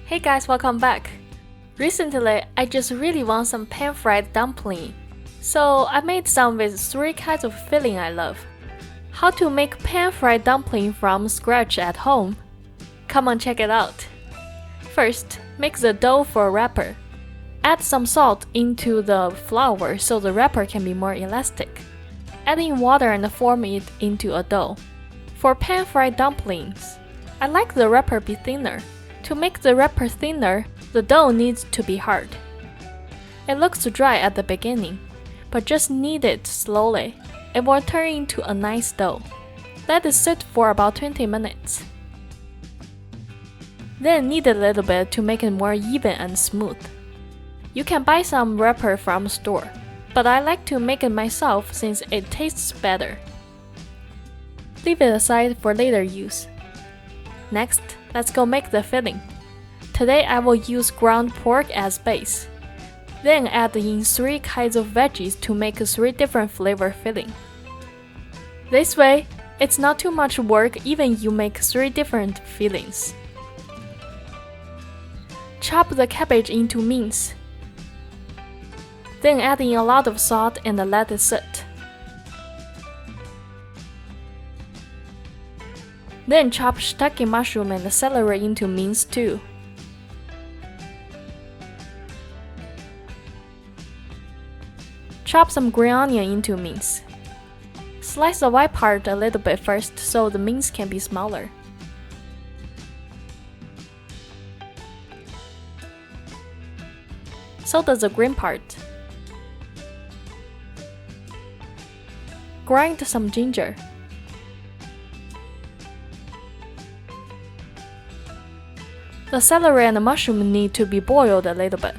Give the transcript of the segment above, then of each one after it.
Hey guys, welcome back. Recently, I just really want some pan-fried dumpling. So I made some with 3 kinds of filling I love. How to make pan-fried dumpling from scratch at home? Come on, check it out. First, make the dough for a wrapper. Add some salt into the flour so the wrapper can be more elastic. Add in water and form it into a dough. For pan-fried dumplings, I like the wrapper be thinner. To make the wrapper thinner, the dough needs to be hard. It looks dry at the beginning, but just knead it slowly. It will turn into a nice dough. Let it sit for about 20 minutes. Then knead a little bit to make it more even and smooth. You can buy some wrapper from store, but I like to make it myself since it tastes better. Leave it aside for later use. Next, let's go make the filling. Today I will use ground pork as base. Then add in 3 kinds of veggies to make a 3 different flavor filling. This way, it's not too much work even you make 3 different fillings. Chop the cabbage into mince. Then add in a lot of salt and let it sit. Then chop shiitake mushroom and celery into mince too. Chop some green onion into mince. Slice the white part a little bit first so the mince can be smaller. So does the green part. Grind some ginger. The celery and the mushroom need to be boiled a little bit.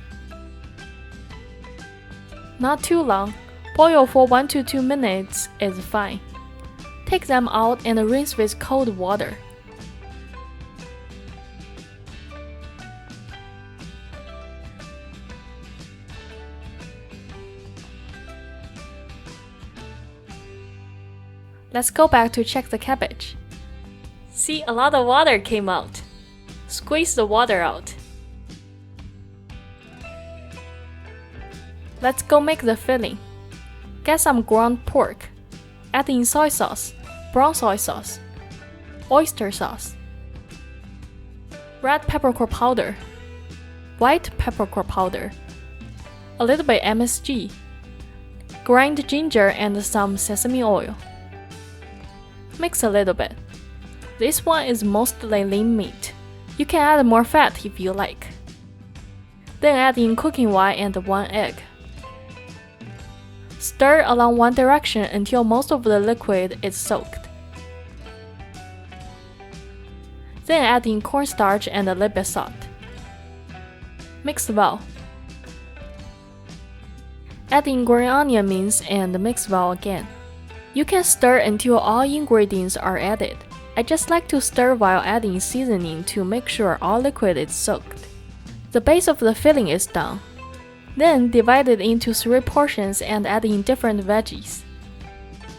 Not too long, boil for 1 to 2 minutes is fine. Take them out and rinse with cold water. Let's go back to check the cabbage. See, a lot of water came out. Squeeze the water out. Let's go make the filling. Get some ground pork. Add in soy sauce, brown soy sauce, oyster sauce, red peppercorn powder, white peppercorn powder, a little bit MSG, grind ginger and some sesame oil. Mix a little bit. This one is mostly lean meat. You can add more fat if you like. Then add in cooking oil and 1 egg. Stir along one direction until most of the liquid is soaked. Then add in cornstarch and a little bit salt. Mix well. Add in green onion mince and mix well again. You can stir until all ingredients are added. I just like to stir while adding seasoning to make sure all liquid is soaked. The base of the filling is done. Then divide it into 3 portions and add in different veggies.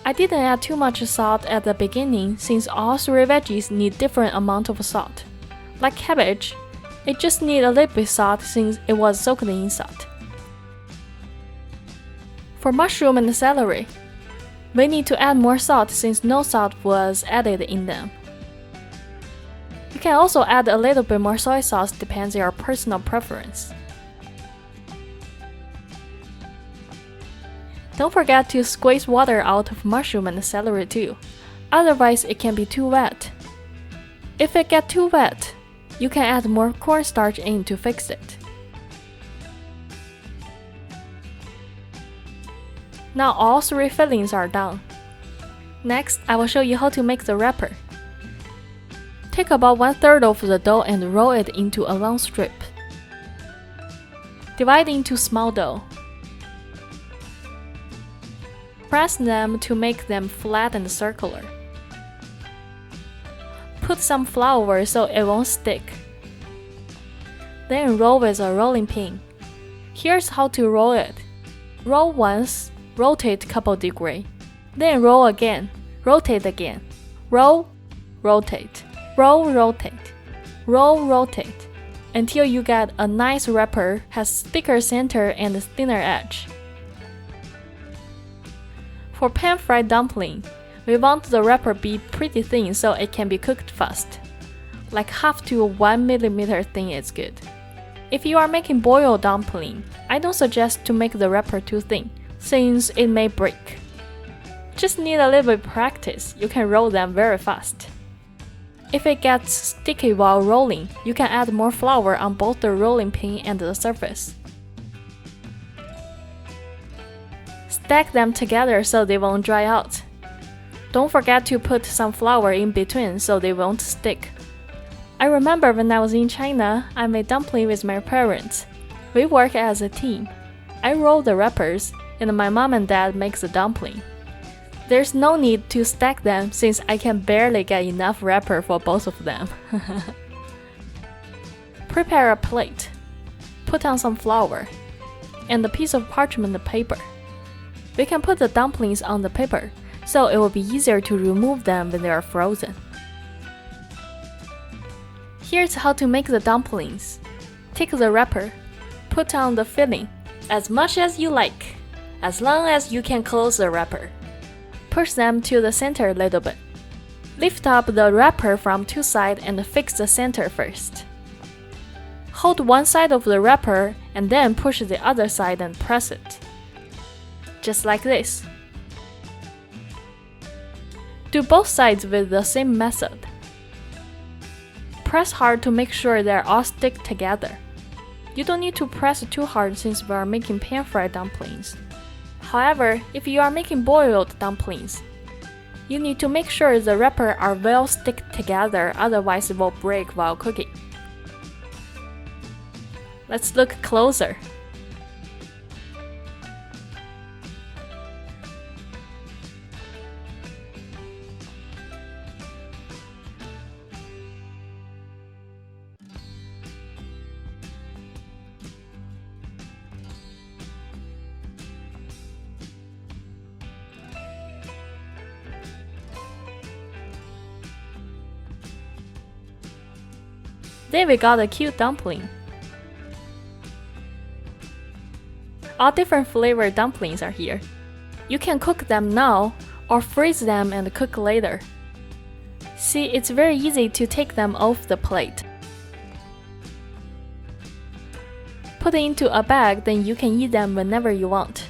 I didn't add too much salt at the beginning since all 3 veggies need different amount of salt. Like cabbage, it just needs a little bit salt since it was soaked in salt. For mushroom and celery, we need to add more salt since no salt was added in them. You can also add a little bit more soy sauce depends on your personal preference. Don't forget to squeeze water out of mushroom and celery too, otherwise it can be too wet. If it gets too wet, you can add more cornstarch in to fix it. Now all 3 fillings are done. Next, I will show you how to make the wrapper. Take about 1/3 of the dough and roll it into a long strip. Divide into small dough. Press them to make them flat and circular. Put some flour so it won't stick. Then roll with a rolling pin. Here's how to roll it. Roll once, rotate couple degree. Then roll again, rotate again. Roll, rotate, roll, rotate, roll, rotate, until you get a nice wrapper has thicker center and thinner edge. For pan-fried dumpling, we want the wrapper be pretty thin so it can be cooked fast. Like half to 1 mm thin is good. If you are making boiled dumpling, I don't suggest to make the wrapper too thin, since it may break. Just need a little bit of practice, you can roll them very fast. If it gets sticky while rolling, you can add more flour on both the rolling pin and the surface. Stack them together so they won't dry out. Don't forget to put some flour in between so they won't stick. I remember when I was in China, I made dumpling with my parents. We work as a team. I roll the wrappers, and my mom and dad makes the dumpling. There's no need to stack them since I can barely get enough wrapper for both of them. Prepare a plate. Put on some flour and a piece of parchment paper. We can put the dumplings on the paper, so it will be easier to remove them when they are frozen. Here's how to make the dumplings. Take the wrapper, put on the filling, as much as you like, as long as you can close the wrapper. Push them to the center a little bit. Lift up the wrapper from two sides and fix the center first. Hold one side of the wrapper and then push the other side and press it. Just like this. Do both sides with the same method. Press hard to make sure they all stick together. You don't need to press too hard since we are making pan-fried dumplings. However, if you are making boiled dumplings, you need to make sure the wrapper are well stick together, otherwise it will break while cooking. Let's look closer. Then we got a cute dumpling. All different flavored dumplings are here. You can cook them now or freeze them and cook later. See, it's very easy to take them off the plate. Put it into a bag, then you can eat them whenever you want.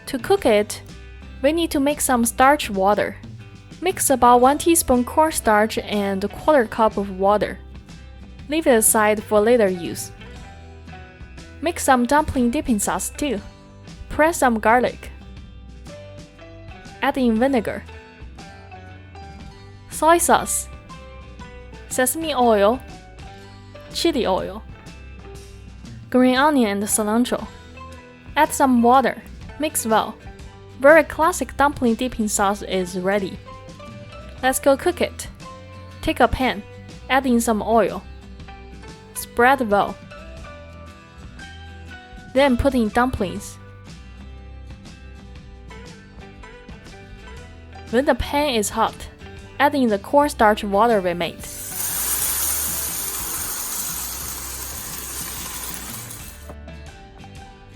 To cook it, we need to make some starch water. Mix about 1 teaspoon cornstarch and a 1/4 cup of water. Leave it aside for later use. Make some dumpling dipping sauce too. Press some garlic. Add in vinegar, soy sauce, sesame oil, chili oil, green onion and cilantro. Add some water. Mix well. Very classic dumpling dipping sauce is ready. Let's go cook it. Take a pan, add in some oil. Spread well. Then put in dumplings. When the pan is hot, add in the cornstarch water we made.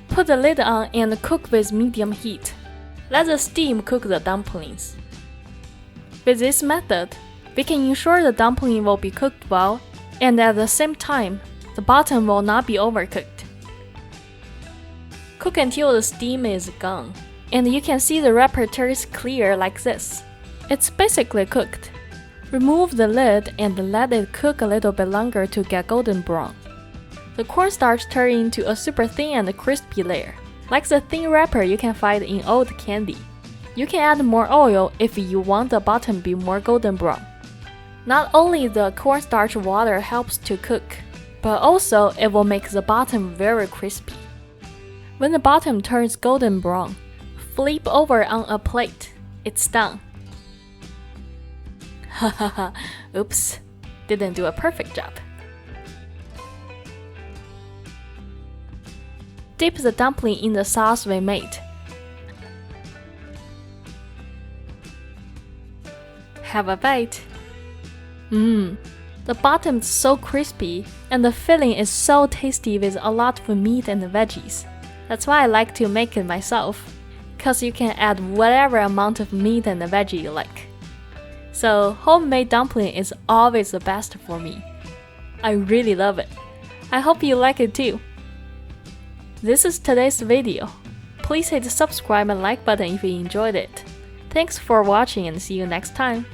Put the lid on and cook with medium heat. Let the steam cook the dumplings. With this method, we can ensure the dumpling will be cooked well, and at the same time, the bottom will not be overcooked. Cook until the steam is gone, and you can see the wrapper turns clear like this. It's basically cooked. Remove the lid and let it cook a little bit longer to get golden brown. The cornstarch turns into a super thin and crispy layer, like the thin wrapper you can find in old candy. You can add more oil if you want the bottom to be more golden brown. Not only the cornstarch water helps to cook, but also it will make the bottom very crispy. When the bottom turns golden brown, flip over on a plate. It's done. Hahaha, oops, didn't do a perfect job. Dip the dumpling in the sauce we made. Have a bite. The bottom is so crispy and the filling is so tasty with a lot of meat and veggies. That's why I like to make it myself, cause you can add whatever amount of meat and veggie you like. So homemade dumpling is always the best for me. I really love it. I hope you like it too. This is today's video. Please hit the subscribe and like button if you enjoyed it. Thanks for watching and see you next time.